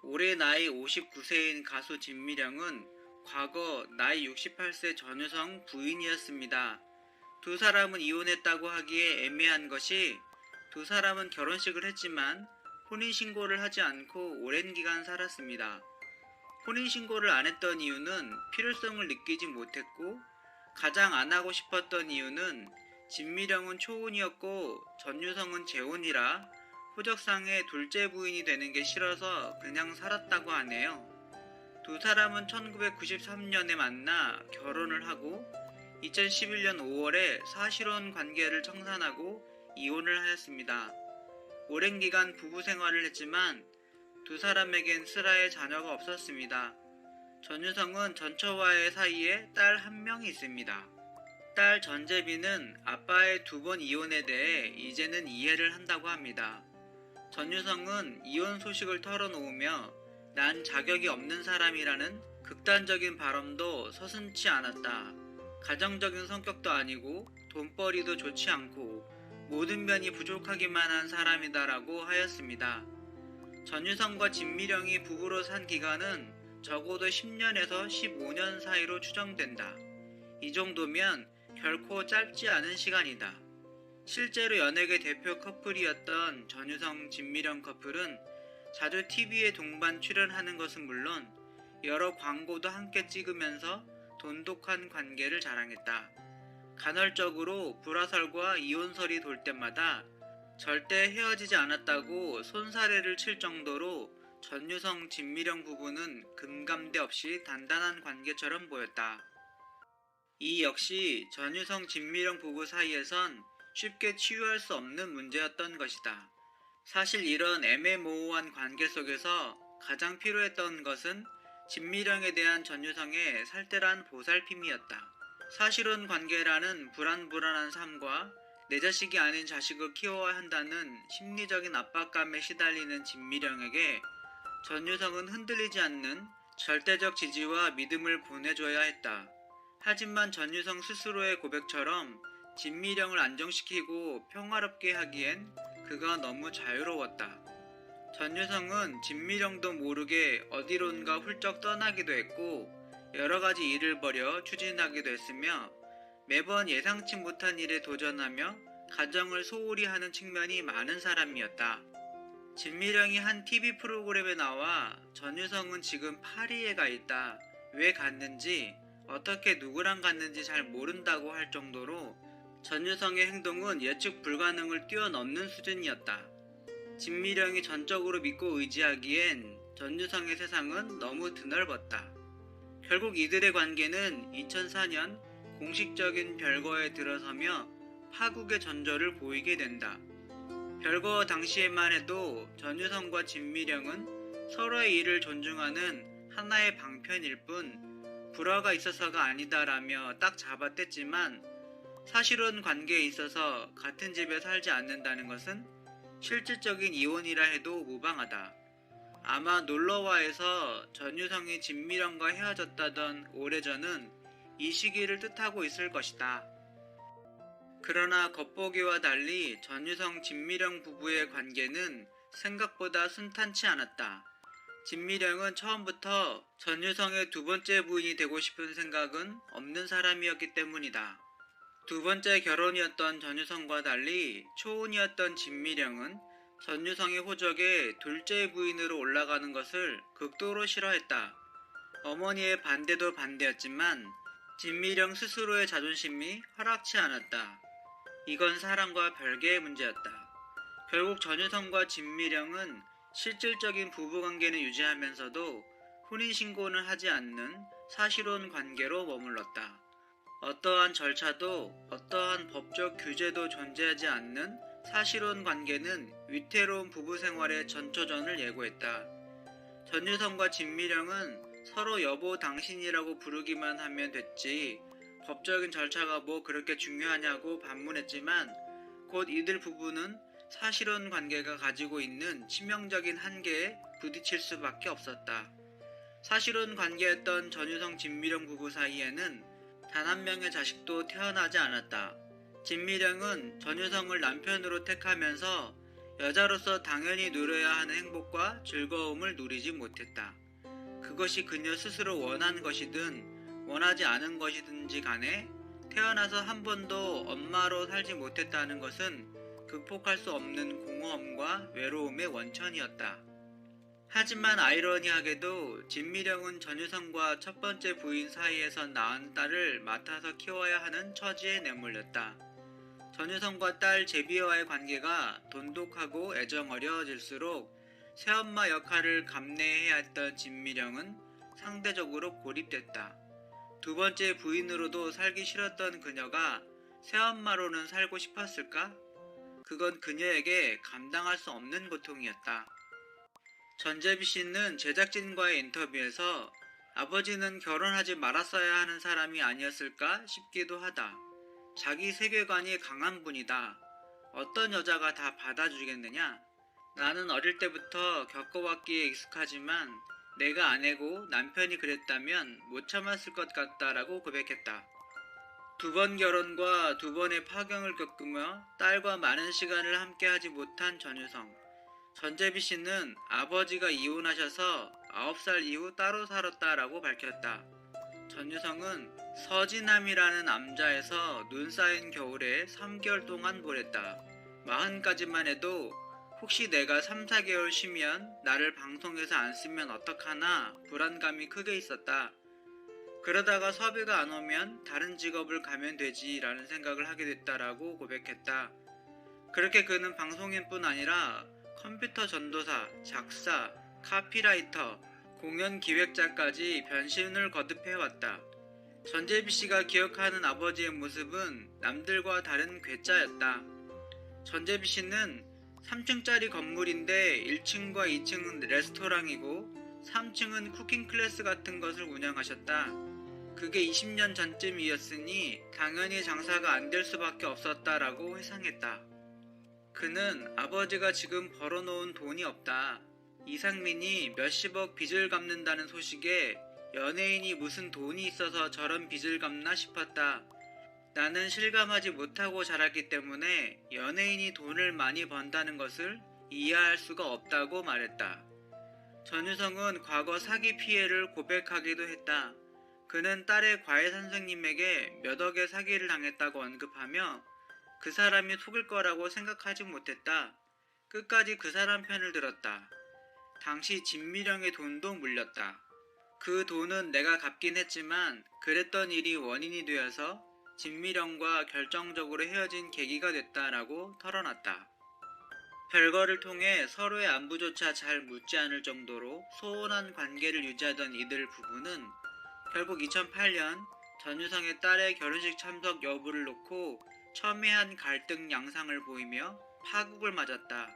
올해 나이 59세인 가수 진미령은 과거 나이 68세 전유성 부인이었습니다. 두 사람은 이혼했다고 하기에 애매한 것이 두 사람은 결혼식을 했지만 혼인신고를 하지 않고 오랜 기간 살았습니다. 혼인신고를 안 했던 이유는 필요성을 느끼지 못했고 가장 안 하고 싶었던 이유는 진미령은 초혼이었고 전유성은 재혼이라 호적상의 둘째 부인이 되는 게 싫어서 그냥 살았다고 하네요. 두 사람은 1993년에 만나 결혼을 하고 2011년 5월에 사실혼 관계를 청산하고 이혼을 하였습니다. 오랜 기간 부부 생활을 했지만 두 사람에겐 슬아의 자녀가 없었습니다. 전유성은 전처와의 사이에 딸 한 명이 있습니다. 딸 전재빈은 아빠의 두 번 이혼에 대해 이제는 이해를 한다고 합니다. 전유성은 이혼 소식을 털어놓으며 난 자격이 없는 사람이라는 극단적인 발언도 서슴지 않았다. 가정적인 성격도 아니고 돈벌이도 좋지 않고 모든 면이 부족하기만 한 사람이다라고 하였습니다. 전유성과 진미령이 부부로 산 기간은 적어도 10년에서 15년 사이로 추정된다. 이 정도면 결코 짧지 않은 시간이다. 실제로 연예계 대표 커플이었던 전유성 진미령 커플은 자주 TV에 동반 출연하는 것은 물론 여러 광고도 함께 찍으면서 돈독한 관계를 자랑했다. 간헐적으로 불화설과 이혼설이 돌 때마다 절대 헤어지지 않았다고 손사래를 칠 정도로 전유성 진미령 부부는 금감대 없이 단단한 관계처럼 보였다. 이 역시 전유성 진미령 부부 사이에선 쉽게 치유할 수 없는 문제였던 것이다. 사실 이런 애매모호한 관계 속에서 가장 필요했던 것은 진미령에 대한 전유성의 살뜰한 보살핌이었다. 사실혼 관계라는 불안불안한 삶과 내 자식이 아닌 자식을 키워야 한다는 심리적인 압박감에 시달리는 진미령에게 전유성은 흔들리지 않는 절대적 지지와 믿음을 보내줘야 했다. 하지만 전유성 스스로의 고백처럼 진미령을 안정시키고 평화롭게 하기엔 그가 너무 자유로웠다. 전유성은 진미령도 모르게 어디론가 훌쩍 떠나기도 했고 여러가지 일을 벌여 추진하기도 했으며 매번 예상치 못한 일에 도전하며 가정을 소홀히 하는 측면이 많은 사람이었다. 진미령이 한 TV 프로그램에 나와 전유성은 지금 파리에 가 있다. 왜 갔는지 어떻게 누구랑 갔는지 잘 모른다고 할 정도로 전유성의 행동은 예측 불가능을 뛰어넘는 수준이었다. 진미령이 전적으로 믿고 의지하기엔 전유성의 세상은 너무 드넓었다. 결국 이들의 관계는 2004년 공식적인 별거에 들어서며 파국의 전조를 보이게 된다. 별거 당시에만 해도 전유성과 진미령은 서로의 일을 존중하는 하나의 방편일 뿐 불화가 있어서가 아니다라며 딱 잡아댔지만 사실혼 관계에 있어서 같은 집에 살지 않는다는 것은 실질적인 이혼이라 해도 무방하다. 아마 놀러와에서 전유성이 진미령과 헤어졌다던 오래전은 이 시기를 뜻하고 있을 것이다. 그러나 겉보기와 달리 전유성 진미령 부부의 관계는 생각보다 순탄치 않았다. 진미령은 처음부터 전유성의 두 번째 부인이 되고 싶은 생각은 없는 사람이었기 때문이다. 두 번째 결혼이었던 전유성과 달리 초혼이었던 진미령은 전유성의 호적에 둘째 부인으로 올라가는 것을 극도로 싫어했다. 어머니의 반대도 반대였지만 진미령 스스로의 자존심이 허락치 않았다. 이건 사랑과 별개의 문제였다. 결국 전유성과 진미령은 실질적인 부부관계는 유지하면서도 혼인신고는 하지 않는 사실혼 관계로 머물렀다. 어떠한 절차도 어떠한 법적 규제도 존재하지 않는 사실혼 관계는 위태로운 부부 생활의 전초전을 예고했다. 전유성과 진미령은 서로 여보 당신이라고 부르기만 하면 됐지 법적인 절차가 뭐 그렇게 중요하냐고 반문했지만 곧 이들 부부는 사실혼 관계가 가지고 있는 치명적인 한계에 부딪힐 수밖에 없었다. 사실혼 관계였던 전유성 진미령 부부 사이에는 단 한 명의 자식도 태어나지 않았다. 진미령은 전유성을 남편으로 택하면서 여자로서 당연히 누려야 하는 행복과 즐거움을 누리지 못했다. 그것이 그녀 스스로 원한 것이든 원하지 않은 것이든지 간에 태어나서 한 번도 엄마로 살지 못했다는 것은 극복할 수 없는 공허함과 외로움의 원천이었다. 하지만 아이러니하게도 진미령은 전유성과 첫 번째 부인 사이에서 낳은 딸을 맡아서 키워야 하는 처지에 내몰렸다. 전유성과 딸 제비와의 관계가 돈독하고 애정어려워질수록 새엄마 역할을 감내해야 했던 진미령은 상대적으로 고립됐다. 두 번째 부인으로도 살기 싫었던 그녀가 새엄마로는 살고 싶었을까? 그건 그녀에게 감당할 수 없는 고통이었다. 전재비 씨는 제작진과의 인터뷰에서 아버지는 결혼하지 말았어야 하는 사람이 아니었을까 싶기도 하다. 자기 세계관이 강한 분이다. 어떤 여자가 다 받아주겠느냐? 나는 어릴 때부터 겪어왔기에 익숙하지만 내가 아내고 남편이 그랬다면 못 참았을 것 같다라고 고백했다. 두 번 결혼과 두 번의 파경을 겪으며 딸과 많은 시간을 함께하지 못한 전유성. 전재비 씨는 아버지가 이혼하셔서 9살 이후 따로 살았다라고 밝혔다. 전유성은 서진남이라는 남자에서 눈 쌓인 겨울에 3개월 동안 보냈다. 40까지만 해도 혹시 내가 3, 4개월 쉬면 나를 방송에서 안 쓰면 어떡하나 불안감이 크게 있었다. 그러다가 섭외가 안 오면 다른 직업을 가면 되지라는 생각을 하게 됐다라고 고백했다. 그렇게 그는 방송인뿐 아니라 컴퓨터 전도사, 작사, 카피라이터, 공연 기획자까지 변신을 거듭해왔다. 전재비 씨가 기억하는 아버지의 모습은 남들과 다른 괴짜였다. 전재비 씨는 3층짜리 건물인데 1층과 2층은 레스토랑이고 3층은 쿠킹 클래스 같은 것을 운영하셨다. 그게 20년 전쯤이었으니 당연히 장사가 안 될 수밖에 없었다라고 회상했다. 그는 아버지가 지금 벌어놓은 돈이 없다. 이상민이 몇십억 빚을 갚는다는 소식에 연예인이 무슨 돈이 있어서 저런 빚을 갚나 싶었다. 나는 실감하지 못하고 자랐기 때문에 연예인이 돈을 많이 번다는 것을 이해할 수가 없다고 말했다. 전유성은 과거 사기 피해를 고백하기도 했다. 그는 딸의 과외 선생님에게 몇 억의 사기를 당했다고 언급하며 그 사람이 속을 거라고 생각하지 못했다. 끝까지 그 사람 편을 들었다. 당시 진미령의 돈도 물렸다. 그 돈은 내가 갚긴 했지만 그랬던 일이 원인이 되어서 진미령과 결정적으로 헤어진 계기가 됐다라고 털어놨다. 별거를 통해 서로의 안부조차 잘 묻지 않을 정도로 소원한 관계를 유지하던 이들 부부는 결국 2008년 전유성의 딸의 결혼식 참석 여부를 놓고 첨예한 갈등 양상을 보이며 파국을 맞았다.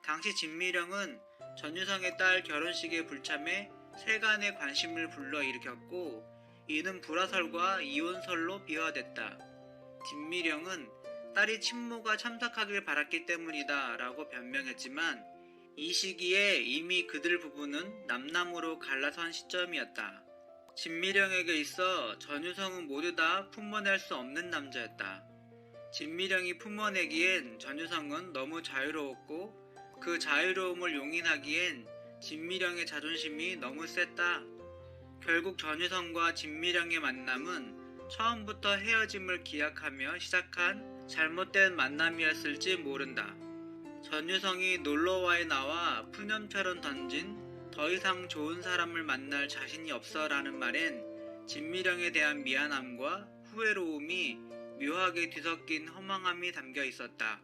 당시 진미령은 전유성의 딸 결혼식에 불참해 세간의 관심을 불러일으켰고 이는 불화설과 이혼설로 비화됐다. 진미령은 딸이 친모가 참석하길 바랐기 때문이다 라고 변명했지만 이 시기에 이미 그들 부부는 남남으로 갈라선 시점이었다. 진미령에게 있어 전유성은 모두 다 품어낼 수 없는 남자였다. 진미령이 품어내기엔 전유성은 너무 자유로웠고 그 자유로움을 용인하기엔 진미령의 자존심이 너무 셌다. 결국 전유성과 진미령의 만남은 처음부터 헤어짐을 기약하며 시작한 잘못된 만남이었을지 모른다. 전유성이 놀러와에 나와 푸념처럼 던진 더 이상 좋은 사람을 만날 자신이 없어 라는 말엔 진미령에 대한 미안함과 후회로움이 묘하게 뒤섞인 허망함이 담겨 있었다.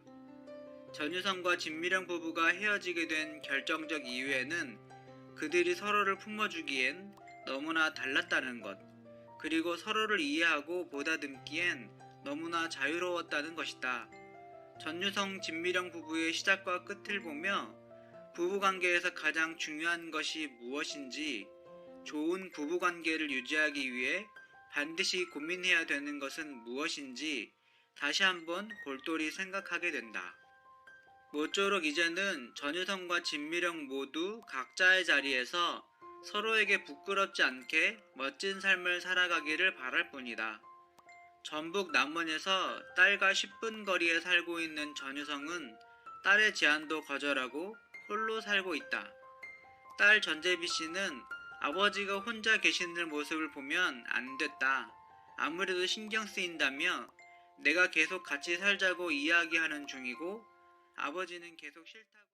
전유성과 진미령 부부가 헤어지게 된 결정적 이유에는 그들이 서로를 품어주기엔 너무나 달랐다는 것, 그리고 서로를 이해하고 보다듬기엔 너무나 자유로웠다는 것이다. 전유성, 진미령 부부의 시작과 끝을 보며 부부관계에서 가장 중요한 것이 무엇인지, 좋은 부부관계를 유지하기 위해 반드시 고민해야 되는 것은 무엇인지 다시 한번 골똘히 생각하게 된다. 모쪼록 이제는 전유성과 진미령 모두 각자의 자리에서 서로에게 부끄럽지 않게 멋진 삶을 살아가기를 바랄 뿐이다. 전북 남원에서 딸과 10분 거리에 살고 있는 전유성은 딸의 제안도 거절하고 홀로 살고 있다. 딸 전재비 씨는 아버지가 혼자 계시는 모습을 보면 안 됐다. 아무래도 신경 쓰인다며 내가 계속 같이 살자고 이야기하는 중이고 아버지는 계속 싫다고